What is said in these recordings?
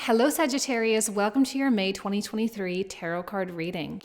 Hello Sagittarius, welcome to your May 2023 tarot card reading.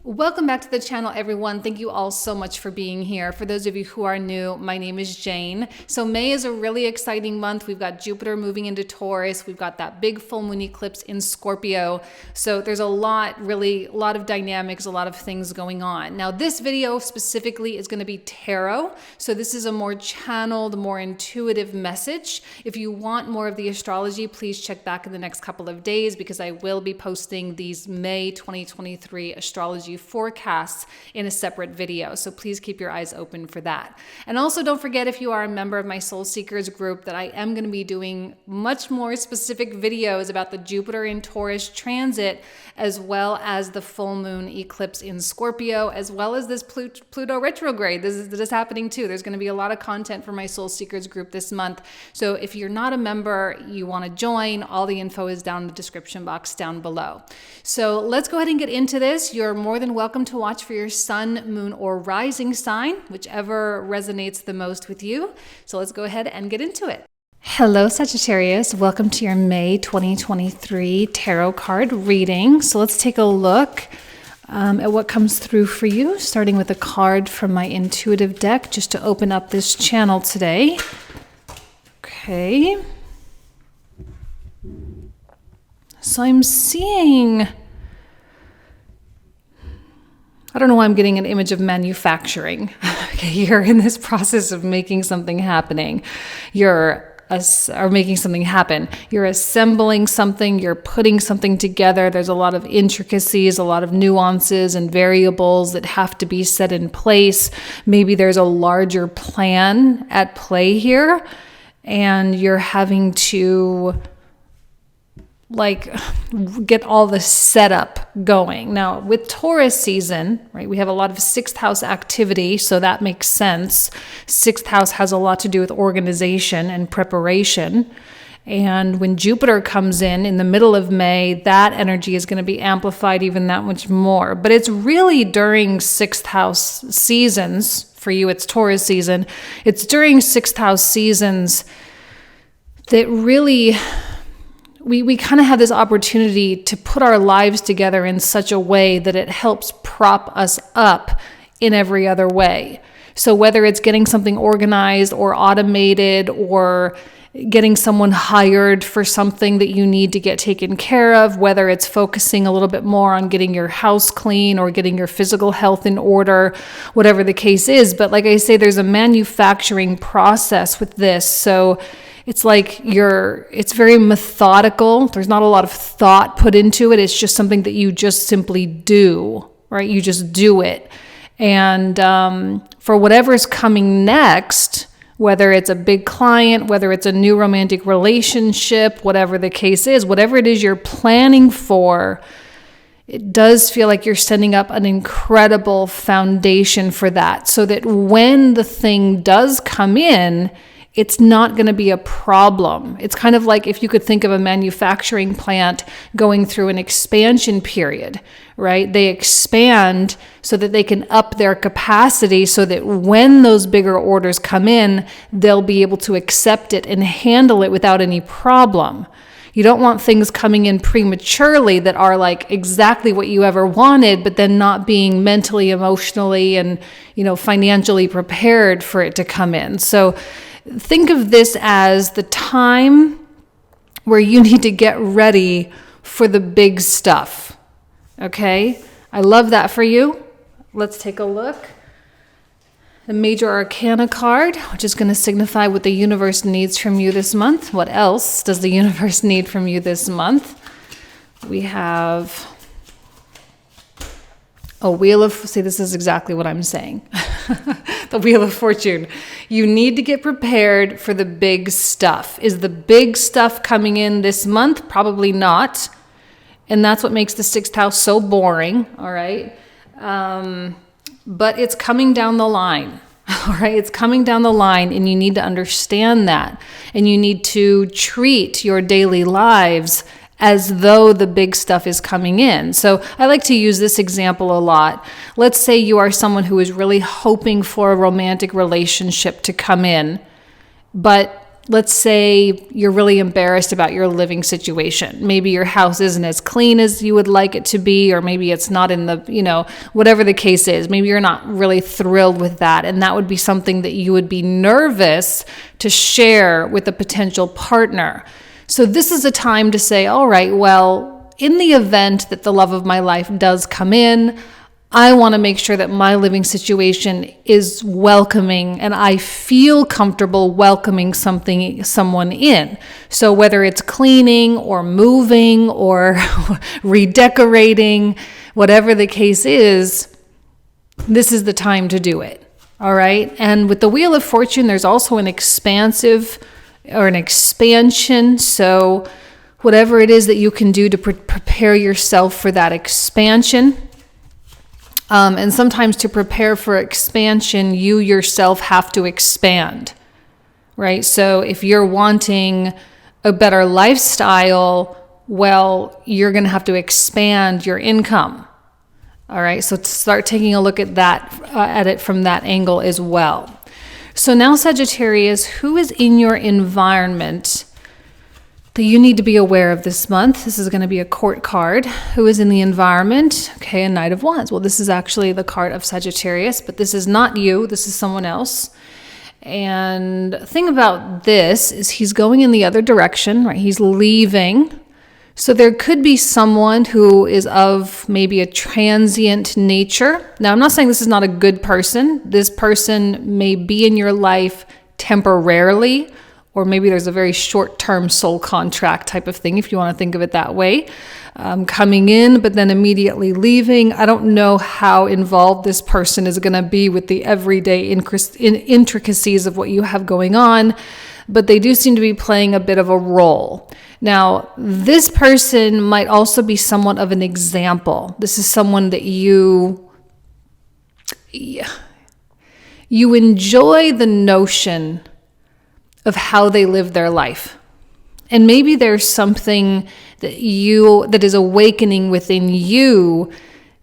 Welcome back to the channel, everyone. Thank you all so much for being here. For those of you who are new, my name is Jane. So May is a really exciting month. We've got Jupiter moving into Taurus. We've got that big full moon eclipse in Scorpio. So there's a lot of dynamics, a lot of things going on. Now, this video specifically is going to be tarot. So this is a more channeled, more intuitive message. If you want more of the astrology, please check back in the next couple of days because I will be posting these May 2023 astrology forecasts in a separate video. So please keep your eyes open for that. And also don't forget, if you are a member of my Soul Seekers group, that I am going to be doing much more specific videos about the Jupiter in Taurus transit, as well as the full moon eclipse in Scorpio, as well as this Pluto retrograde. This is happening too. There's going to be a lot of content for my Soul Seekers group this month. So if you're not a member, you want to join, all the info is down in the description box down below. So let's go ahead and get into this. You're more than welcome to watch for your sun, moon, or rising sign, whichever resonates the most with you. So let's go ahead and get into it. Hello Sagittarius, welcome to your May 2023 tarot card reading. So let's take a look at what comes through for you, starting with a card from my intuitive deck, just to open up this channel today. Okay. So I'm seeing, I don't know why I'm getting an image of manufacturing. Okay, you're in this process of making something happening. You're making something happen. You're assembling something, you're putting something together. There's a lot of intricacies, a lot of nuances and variables that have to be set in place. Maybe there's a larger plan at play here, and you're having to get all the setup going. Now, with Taurus season, right, we have a lot of sixth house activity, so that makes sense. Sixth house has a lot to do with organization and preparation. And when Jupiter comes in the middle of May, that energy is going to be amplified even that much more. But it's really during sixth house seasons, for you it's Taurus season, it's during sixth house seasons that really we kind of have this opportunity to put our lives together in such a way that it helps prop us up in every other way. So whether it's getting something organized or automated, or getting someone hired for something that you need to get taken care of, whether it's focusing a little bit more on getting your house clean or getting your physical health in order, whatever the case is. But like I say, there's a manufacturing process with this. So it's like it's very methodical. There's not a lot of thought put into it. It's just something that you just simply do, right? You just do it. And for whatever's coming next, whether it's a big client, whether it's a new romantic relationship, whatever the case is, whatever it is you're planning for, it does feel like you're setting up an incredible foundation for that, so that when the thing does come in, it's not going to be a problem. It's kind of like if you could think of a manufacturing plant going through an expansion period, right? They expand so that they can up their capacity, so that when those bigger orders come in, they'll be able to accept it and handle it without any problem. You don't want things coming in prematurely that are like exactly what you ever wanted, but then not being mentally, emotionally, and financially prepared for it to come in. So think of this as the time where you need to get ready for the big stuff. Okay? I love that for you. Let's take a look. The Major Arcana card, which is going to signify what the universe needs from you this month. What else does the universe need from you this month? We have a Wheel of, see, this is exactly what I'm saying. The Wheel of Fortune. You need to get prepared for the big stuff. Is the big stuff coming in this month? Probably not. And that's what makes the sixth house so boring, all right? But it's coming down the line, all right? It's coming down the line, and you need to understand that. And you need to treat your daily lives as though the big stuff is coming in. So I like to use this example a lot. Let's say you are someone who is really hoping for a romantic relationship to come in, but let's say you're really embarrassed about your living situation. Maybe your house isn't as clean as you would like it to be, or maybe it's not in the, whatever the case is. Maybe you're not really thrilled with that. And that would be something that you would be nervous to share with a potential partner. So this is a time to say, all right, well, in the event that the love of my life does come in, I want to make sure that my living situation is welcoming and I feel comfortable welcoming someone in. So whether it's cleaning or moving or redecorating, whatever the case is, this is the time to do it. All right. And with the Wheel of Fortune, there's also an expansion. So whatever it is that you can do to prepare yourself for that expansion. And sometimes to prepare for expansion, you yourself have to expand, right? So if you're wanting a better lifestyle, well, you're going to have to expand your income. All right. So start taking a look at that, at it from that angle as well. So now, Sagittarius, who is in your environment that you need to be aware of this month? This is going to be a court card. Who is in the environment? Okay, a Knight of Wands. Well, this is actually the card of Sagittarius, but this is not you. This is someone else. And the thing about this is he's going in the other direction, right? He's leaving. So there could be someone who is of maybe a transient nature. Now, I'm not saying this is not a good person. This person may be in your life temporarily, or maybe there's a very short-term soul contract type of thing, if you want to think of it that way, coming in, but then immediately leaving. I don't know how involved this person is going to be with the everyday intricacies of what you have going on, but they do seem to be playing a bit of a role. Now, this person might also be somewhat of an example. This is someone that you enjoy the notion of how they live their life. And maybe there's something that is awakening within you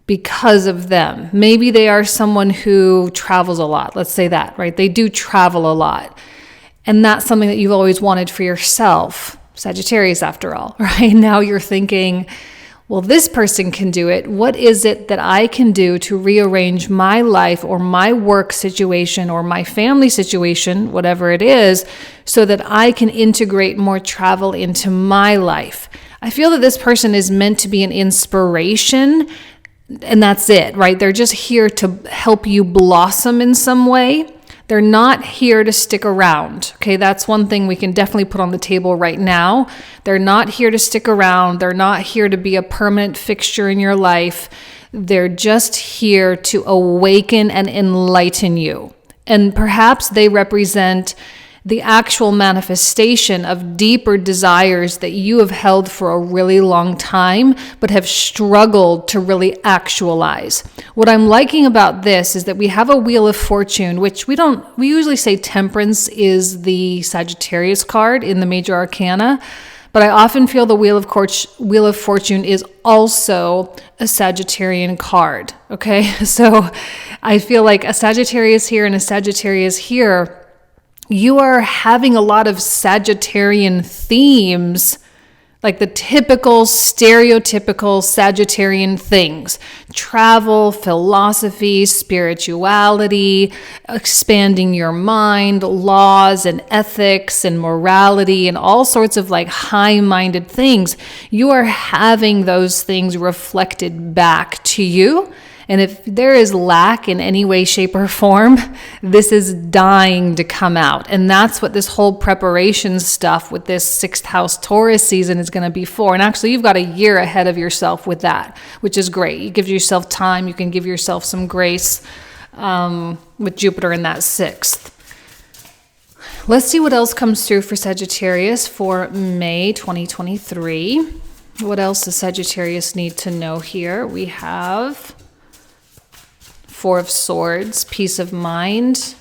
because of them. Maybe they are someone who travels a lot. Let's say that, right? They do travel a lot. And that's something that you've always wanted for yourself. Sagittarius, after all, right? Now you're thinking, well, this person can do it. What is it that I can do to rearrange my life or my work situation or my family situation, whatever it is, so that I can integrate more travel into my life? I feel that this person is meant to be an inspiration, and that's it, right? They're just here to help you blossom in some way. They're not here to stick around. Okay, that's one thing we can definitely put on the table right now. They're not here to stick around. They're not here to be a permanent fixture in your life. They're just here to awaken and enlighten you. And perhaps they represent the actual manifestation of deeper desires that you have held for a really long time, but have struggled to really actualize. What I'm liking about this is that we have a Wheel of Fortune, which we usually say Temperance is the Sagittarius card in the major arcana, but I often feel the Wheel of Fortune is also a Sagittarian card, okay? So I feel like a Sagittarius here and a Sagittarius here, you are having a lot of Sagittarian themes, like the typical, stereotypical Sagittarian things: travel, philosophy, spirituality, expanding your mind, laws and ethics and morality, and all sorts of like high-minded things. You are having those things reflected back to you. And if there is lack in any way, shape, or form, this is dying to come out. And that's what this whole preparation stuff with this 6th house Taurus season is going to be for. And actually, you've got a year ahead of yourself with that, which is great. You give yourself time. You can give yourself some grace with Jupiter in that 6th. Let's see what else comes through for Sagittarius for May 2023. What else does Sagittarius need to know here? We have 4 of Swords, peace of mind,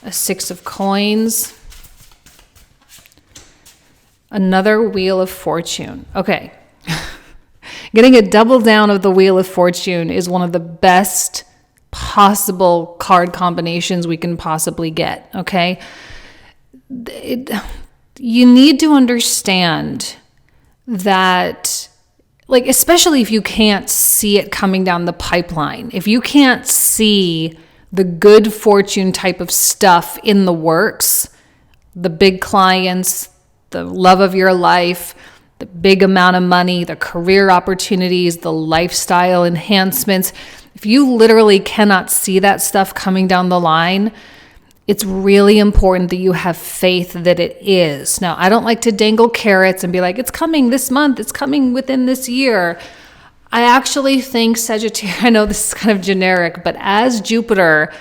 a 6 of Coins, another Wheel of Fortune. Okay. Getting a double down of the Wheel of Fortune is one of the best possible card combinations we can possibly get, okay? you need to understand that, like, especially if you can't see it coming down the pipeline, if you can't see the good fortune type of stuff in the works, the big clients, the love of your life, the big amount of money, the career opportunities, the lifestyle enhancements, if you literally cannot see that stuff coming down the line, it's really important that you have faith that it is. Now, I don't like to dangle carrots and be like, it's coming this month, it's coming within this year. I actually think Sagittarius, I know this is kind of generic, but as Jupiter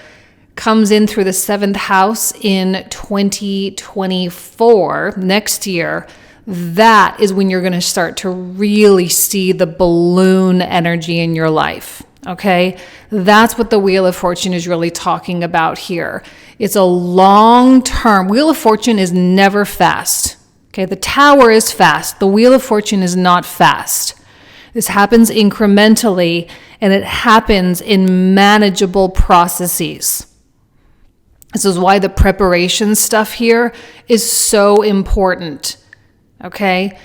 comes in through the 7th house in 2024, next year, that is when you're going to start to really see the balloon energy in your life. Okay, that's what the Wheel of Fortune is really talking about here. It's a long-term. Wheel of Fortune is never fast. Okay, the Tower is fast. The Wheel of Fortune is not fast. This happens incrementally, and it happens in manageable processes. This is why the preparation stuff here is so important. Okay,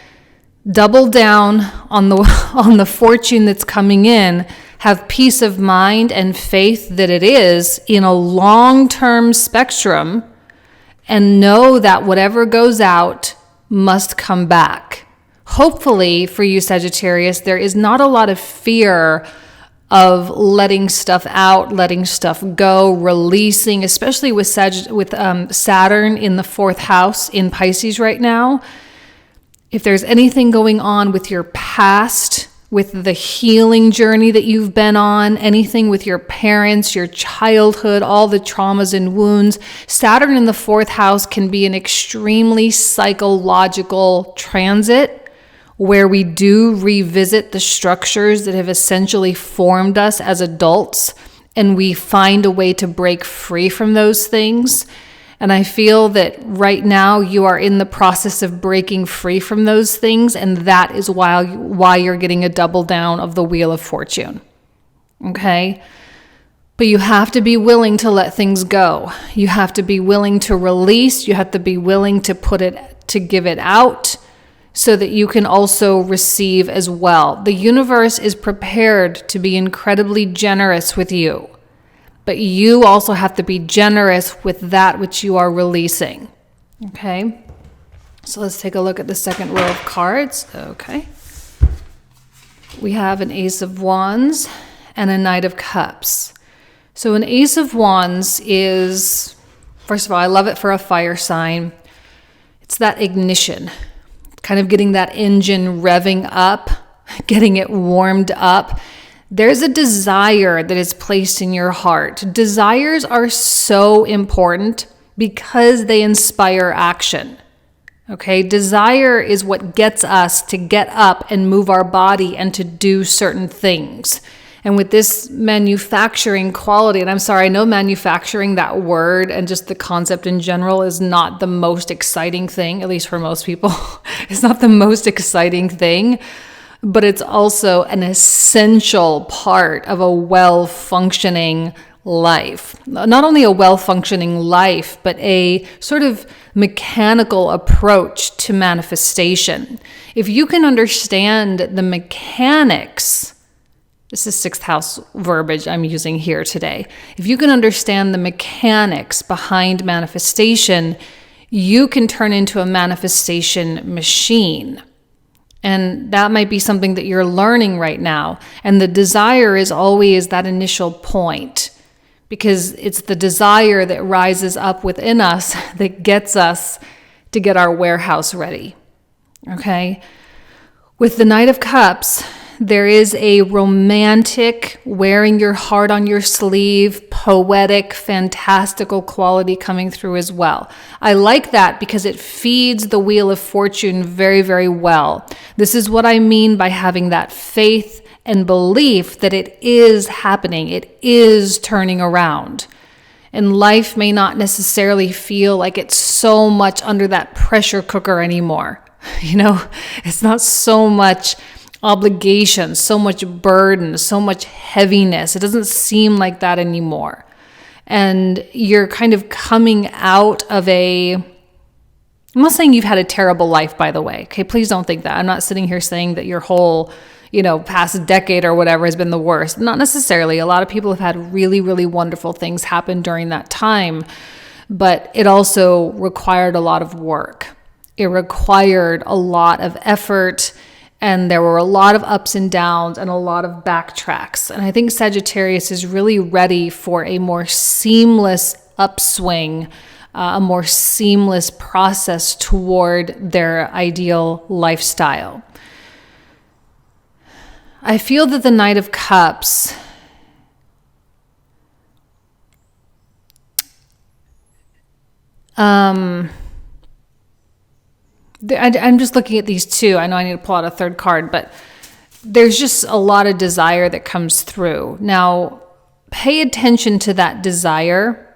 double down on the fortune that's coming in. Have peace of mind and faith that it is in a long-term spectrum, and know that whatever goes out must come back. Hopefully for you, Sagittarius, there is not a lot of fear of letting stuff out, letting stuff go, releasing, especially with Saturn in the 4th house in Pisces right now. If there's anything going on with your past, with the healing journey that you've been on, anything with your parents, your childhood, all the traumas and wounds, Saturn in the 4th house can be an extremely psychological transit where we do revisit the structures that have essentially formed us as adults, and we find a way to break free from those things. And I feel that right now you are in the process of breaking free from those things, and that is why you're getting a double down of the Wheel of Fortune. Okay? But you have to be willing to let things go. You have to be willing to release. You have to be willing to give it out so that you can also receive as well. The universe is prepared to be incredibly generous with you. But you also have to be generous with that which you are releasing. Okay? So let's take a look at the second row of cards. Okay. We have an Ace of Wands and a Knight of Cups. So an Ace of Wands is, first of all, I love it for a fire sign. It's that ignition, kind of getting that engine revving up, getting it warmed up. There's a desire that is placed in your heart. Desires are so important because they inspire action. Okay, desire is what gets us to get up and move our body and to do certain things. And with this manufacturing quality, and I'm sorry, I know manufacturing, that word and just the concept in general is not the most exciting thing, at least for most people. It's not the most exciting thing. But it's also an essential part of a well-functioning life. Not only a well-functioning life, but a sort of mechanical approach to manifestation. If you can understand the mechanics, this is 6th house verbiage I'm using here today. If you can understand the mechanics behind manifestation, you can turn into a manifestation machine. And that might be something that you're learning right now. And the desire is always that initial point, because it's the desire that rises up within us that gets us to get our warehouse ready. Okay? With the Knight of Cups, there is a romantic, wearing your heart on your sleeve, poetic, fantastical quality coming through as well. I like that because it feeds the Wheel of Fortune very, very well. This is what I mean by having that faith and belief that it is happening. It is turning around. And life may not necessarily feel like it's so much under that pressure cooker anymore. You know, it's not so much obligation, so much burden, so much heaviness. It doesn't seem like that anymore. And you're kind of coming out of a I'm not saying you've had a terrible life, by the way. Okay, please don't think that. I'm not sitting here saying that your whole, past decade or whatever has been the worst. Not necessarily. A lot of people have had really, really wonderful things happen during that time, but it also required a lot of work. It required a lot of effort, and there were a lot of ups and downs and a lot of backtracks. And I think Sagittarius is really ready for a more seamless upswing, a more seamless process toward their ideal lifestyle. I feel that the Knight of Cups I'm just looking at these two. I know I need to pull out a third card, but there's just a lot of desire that comes through. Now, pay attention to that desire.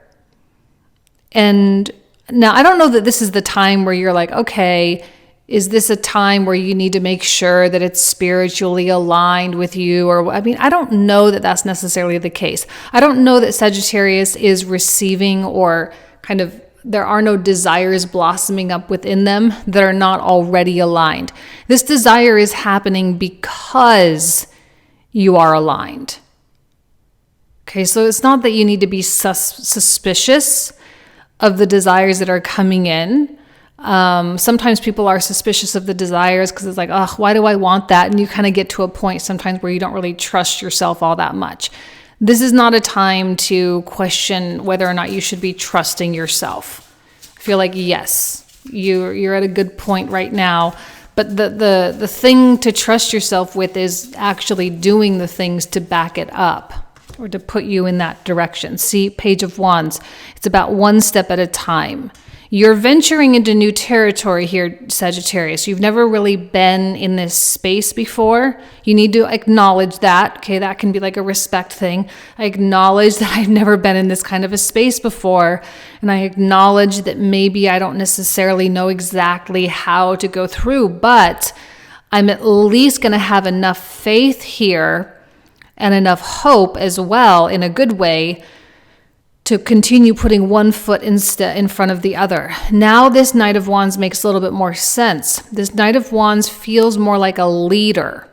And now I don't know that this is the time where you're like, okay, is this a time where you need to make sure that it's spiritually aligned with you? Or, I don't know that that's necessarily the case. I don't know that Sagittarius is receiving or kind of, there are no desires blossoming up within them that are not already aligned. This desire is happening because you are aligned. Okay, so it's not that you need to be suspicious of the desires that are coming in. Sometimes people are suspicious of the desires because it's like, oh, why do I want that? And you kind of get to a point sometimes where you don't really trust yourself all that much. This is not a time to question whether or not you should be trusting yourself. I feel like, yes, you're at a good point right now, but the thing to trust yourself with is actually doing the things to back it up or to put you in that direction. See, Page of Wands, it's about one step at a time. You're venturing into new territory here, Sagittarius. You've never really been in this space before. You need to acknowledge that. Okay, that can be like a respect thing. I acknowledge that I've never been in this kind of a space before. And I acknowledge that maybe I don't necessarily know exactly how to go through, but I'm at least going to have enough faith here and enough hope as well, in a good way, to continue putting one foot in front of the other. Now this Knight of Wands makes a little bit more sense. This Knight of Wands feels more like a leader.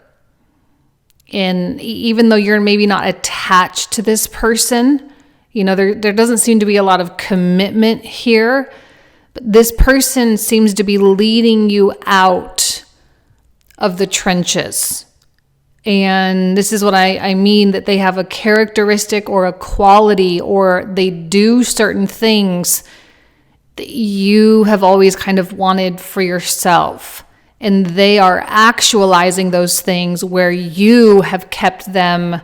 And even though you're maybe not attached to this person, there doesn't seem to be a lot of commitment here, but this person seems to be leading you out of the trenches. And this is what I mean, that they have a characteristic or a quality, or they do certain things that you have always kind of wanted for yourself. And they are actualizing those things where you have kept them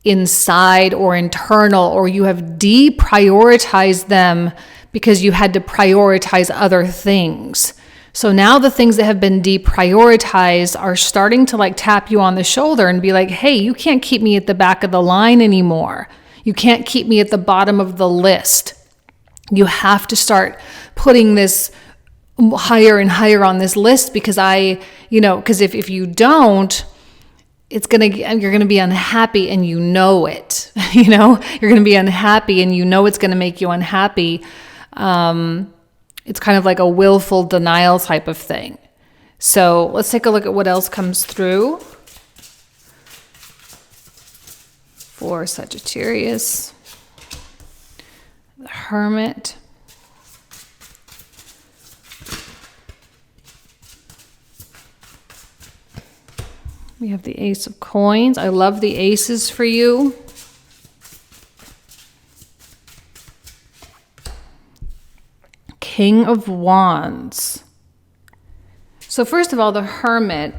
inside or internal, or you have deprioritized them because you had to prioritize other things. So now the things that have been deprioritized are starting to tap you on the shoulder and be like, hey, you can't keep me at the back of the line anymore. You can't keep me at the bottom of the list. You have to start putting this higher and higher on this list, because because if you don't, you're going to be unhappy, and you know it. You're going to be unhappy, and you know it's going to make you unhappy. It's kind of like a willful denial type of thing. So let's take a look at what else comes through for Sagittarius. The Hermit. We have the Ace of Coins. I love the aces for you. King of Wands. So first of all, the Hermit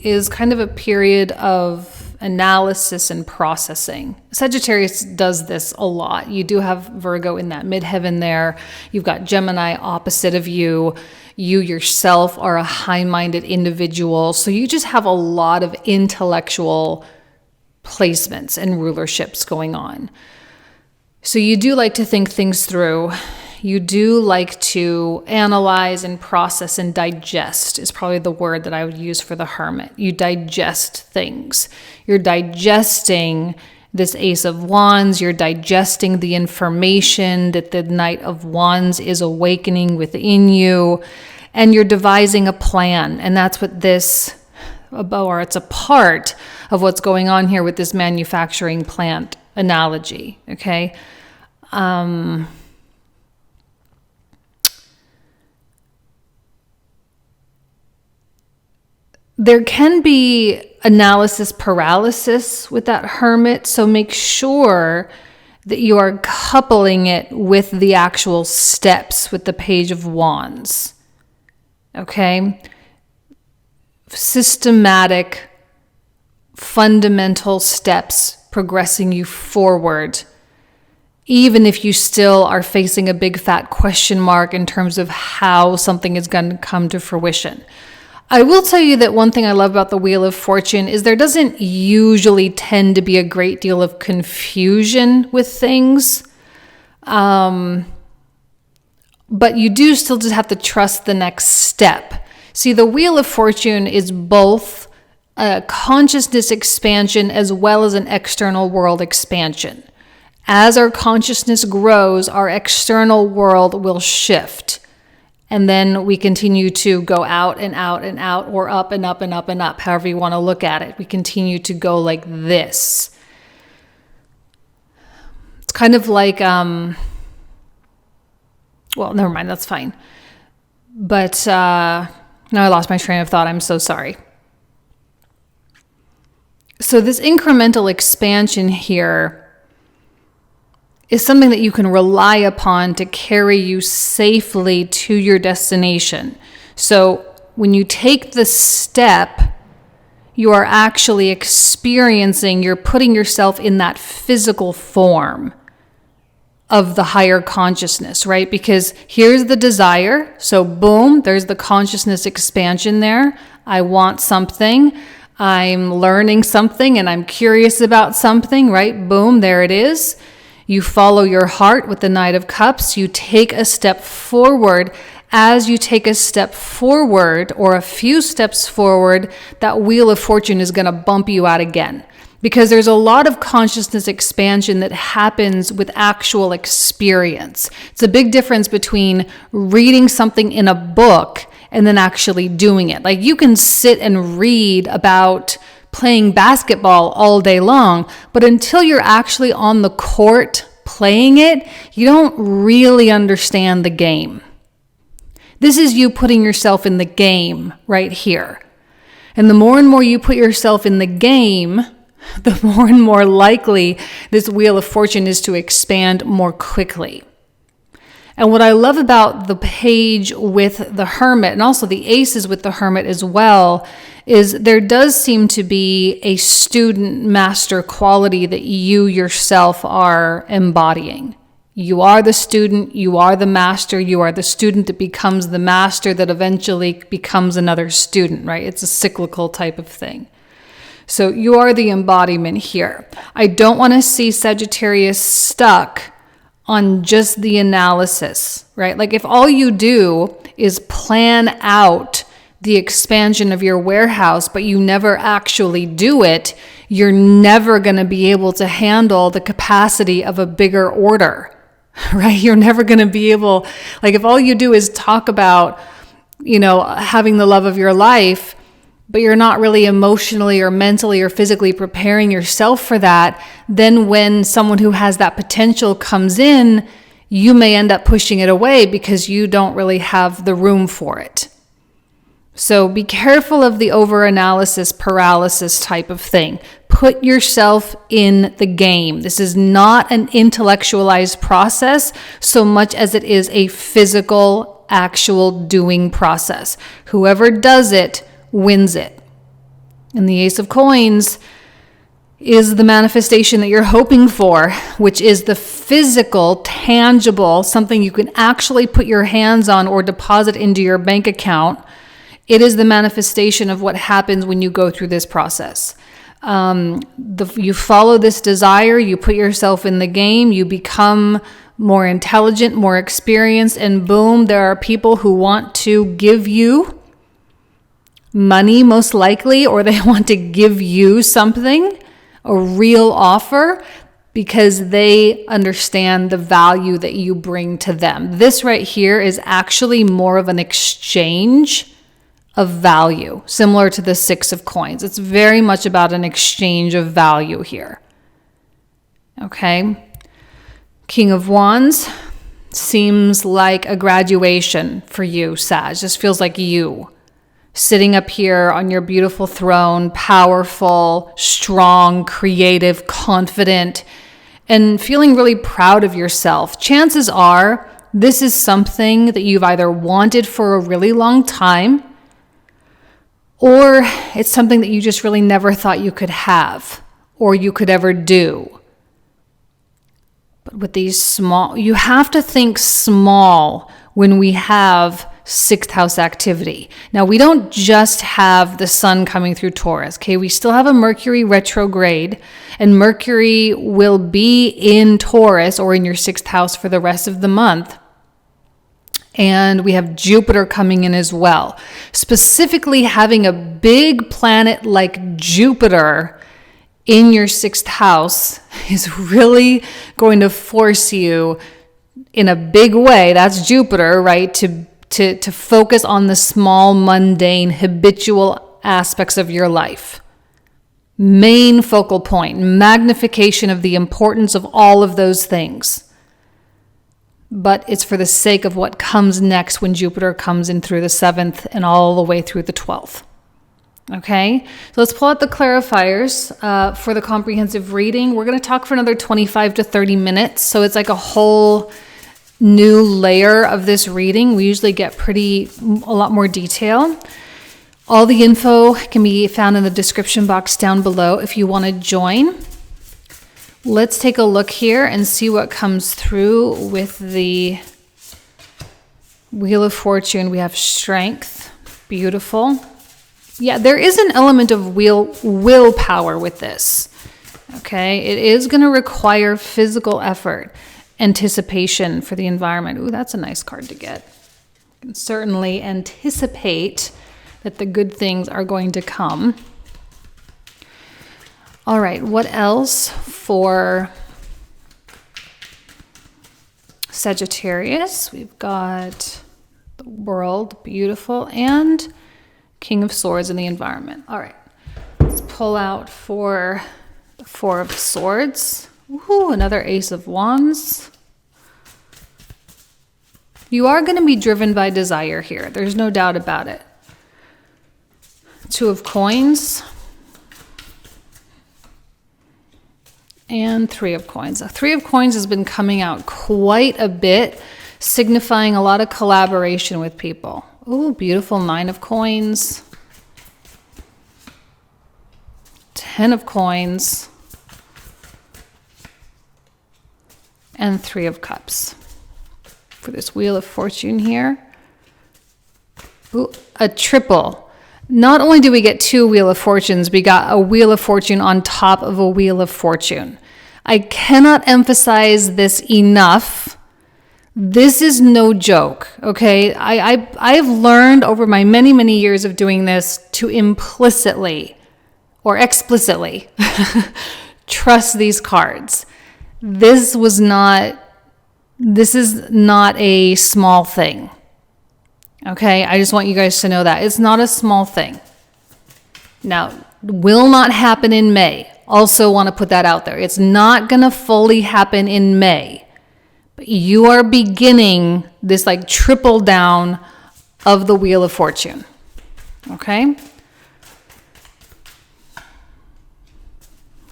is kind of a period of analysis and processing. Sagittarius does this a lot. You do have Virgo in that midheaven there. You've got Gemini opposite of you. You yourself are a high-minded individual. So you just have a lot of intellectual placements and rulerships going on. So you do like to think things through. You do like to analyze and process and digest is probably the word that I would use for the Hermit. You digest things. You're digesting this Ace of Wands. You're digesting the information that the Knight of Wands is awakening within you, and you're devising a plan. And that's what it's a part of what's going on here with this manufacturing plant analogy, okay? There can be analysis paralysis with that Hermit, so make sure that you are coupling it with the actual steps with the Page of Wands. Okay? Systematic, fundamental steps progressing you forward, even if you still are facing a big fat question mark in terms of how something is going to come to fruition. I will tell you that one thing I love about the Wheel of Fortune is there doesn't usually tend to be a great deal of confusion with things. But you do still just have to trust the next step. See, the Wheel of Fortune is both a consciousness expansion as well as an external world expansion. As our consciousness grows, our external world will shift. And then we continue to go out and out and out, or up and up and up and up, however you want to look at it. We continue to go like this. It's kind of like, well, never mind, that's fine. But now I lost my train of thought. I'm so sorry. So this incremental expansion here is something that you can rely upon to carry you safely to your destination. So when you take the step, you are actually experiencing, you're putting yourself in that physical form of the higher consciousness, right? Because here's the desire. So boom, there's the consciousness expansion there. I want something. I'm learning something and I'm curious about something, right? Boom, there it is. You follow your heart with the Knight of Cups. You take a step forward. As you take a step forward or a few steps forward, that Wheel of Fortune is going to bump you out again. Because there's a lot of consciousness expansion that happens with actual experience. It's a big difference between reading something in a book and then actually doing it. Like you can sit and read about playing basketball all day long, but until you're actually on the court playing it, you don't really understand the game. This is you putting yourself in the game right here. And the more and more you put yourself in the game, the more and more likely this Wheel of Fortune is to expand more quickly. And what I love about the Page with the Hermit, and also the Aces with the Hermit as well, is there does seem to be a student master quality that you yourself are embodying. You are the student, you are the master, you are the student that becomes the master that eventually becomes another student, right? It's a cyclical type of thing. So you are the embodiment here. I don't want to see Sagittarius stuck on just the analysis, right? Like if all you do is plan out the expansion of your warehouse, but you never actually do it, you're never going to be able to handle the capacity of a bigger order, right? You're never going to be able, like if all you do is talk about, having the love of your life, but you're not really emotionally or mentally or physically preparing yourself for that, then when someone who has that potential comes in, you may end up pushing it away because you don't really have the room for it. So be careful of the overanalysis paralysis type of thing. Put yourself in the game. This is not an intellectualized process so much as it is a physical, actual doing process. Whoever does it wins it. And the Ace of Coins is the manifestation that you're hoping for, which is the physical, tangible, something you can actually put your hands on or deposit into your bank account. It is the manifestation of what happens when you go through this process. You follow this desire, you put yourself in the game, you become more intelligent, more experienced, and boom, there are people who want to give you money most likely, or they want to give you something, a real offer because they understand the value that you bring to them. This right here is actually more of an exchange of value, similar to the Six of Coins. It's very much about an exchange of value here. Okay? King of Wands seems like a graduation for you, Sag. Just feels like you sitting up here on your beautiful throne, powerful, strong, creative, confident, and feeling really proud of yourself. Chances are this is something that you've either wanted for a really long time, or it's something that you just really never thought you could have or you could ever do. But with these small, you have to think small when we have sixth house activity. Now, we don't just have the sun coming through Taurus, okay? We still have a Mercury retrograde, and Mercury will be in Taurus or in your sixth house for the rest of the month. And we have Jupiter coming in as well. Specifically, having a big planet like Jupiter in your sixth house is really going to force you in a big way, that's Jupiter, right, to focus on the small, mundane, habitual aspects of your life. Main focal point, magnification of the importance of all of those things. But it's for the sake of what comes next when Jupiter comes in through the 7th and all the way through the 12th. Okay, so let's pull out the clarifiers for the comprehensive reading. We're going to talk for another 25 to 30 minutes. So it's like a whole new layer of this reading. We usually get a lot more detail. All the info can be found in the description box down below if you want to join. Let's take a look here and see what comes through with the Wheel of Fortune. We have strength. Beautiful. Yeah, there is an element of willpower with this. Okay, it is going to require physical effort, anticipation for the environment. Ooh, that's a nice card to get. You can certainly anticipate that the good things are going to come. All right, what else for Sagittarius? We've got the World, beautiful, and King of Swords in the environment. All right, let's pull out for the Four of Swords. Woohoo, another Ace of Wands. You are going to be driven by desire here. There's no doubt about it. Two of Coins. And Three of Coins. The Three of Coins has been coming out quite a bit, signifying a lot of collaboration with people. Ooh, beautiful Nine of Coins. 10 of Coins. And Three of Cups. For this Wheel of Fortune here. Ooh, a triple. Not only do we get two Wheel of Fortunes, we got a Wheel of Fortune on top of a Wheel of Fortune. I cannot emphasize this enough. This is no joke, okay? I've learned over my many, many years of doing this to implicitly or explicitly trust these cards. This is not a small thing. Okay, I just want you guys to know that. It's not a small thing. Now, will not happen in May. Also want to put that out there. It's not going to fully happen in May. But you are beginning this like triple down of the Wheel of Fortune. Okay?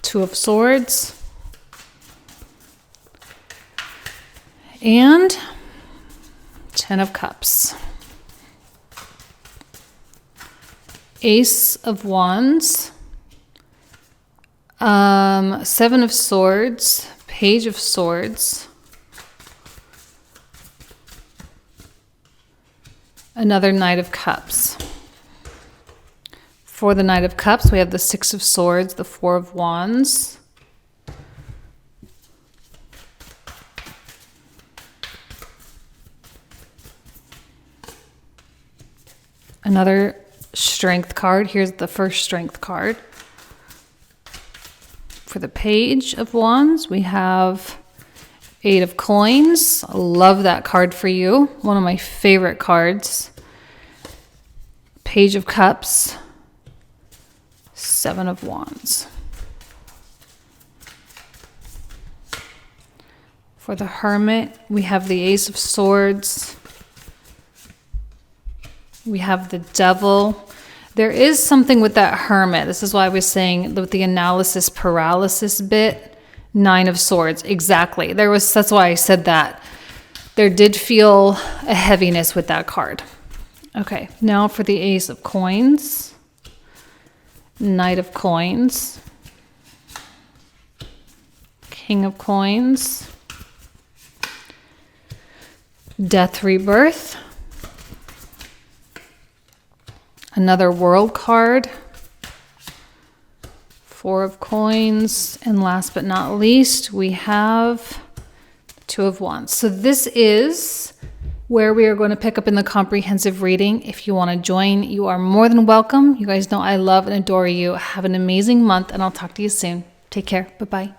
Two of Swords. And 10 of Cups. Ace of Wands, Seven of Swords, Page of Swords, another Knight of Cups. For the Knight of Cups, we have the Six of Swords, the Four of Wands, another Strength card. Here's the first Strength card. For the Page of Wands, we have 8 of Coins. I love that card for you. One of my favorite cards. Page of Cups, 7 of Wands. For the Hermit, we have the Ace of Swords. We have the Devil. There is something with that Hermit. This is why I was saying with the analysis paralysis bit, 9 of Swords. Exactly. That's why I said that. There did feel a heaviness with that card. Okay, now for the Ace of Coins, Knight of Coins, King of Coins, Death Rebirth, another World card, 4 of Coins, and last but not least, we have 2 of Wands. So this is where we are going to pick up in the comprehensive reading. If you want to join, you are more than welcome. You guys know I love and adore you. Have an amazing month, and I'll talk to you soon. Take care. Bye-bye.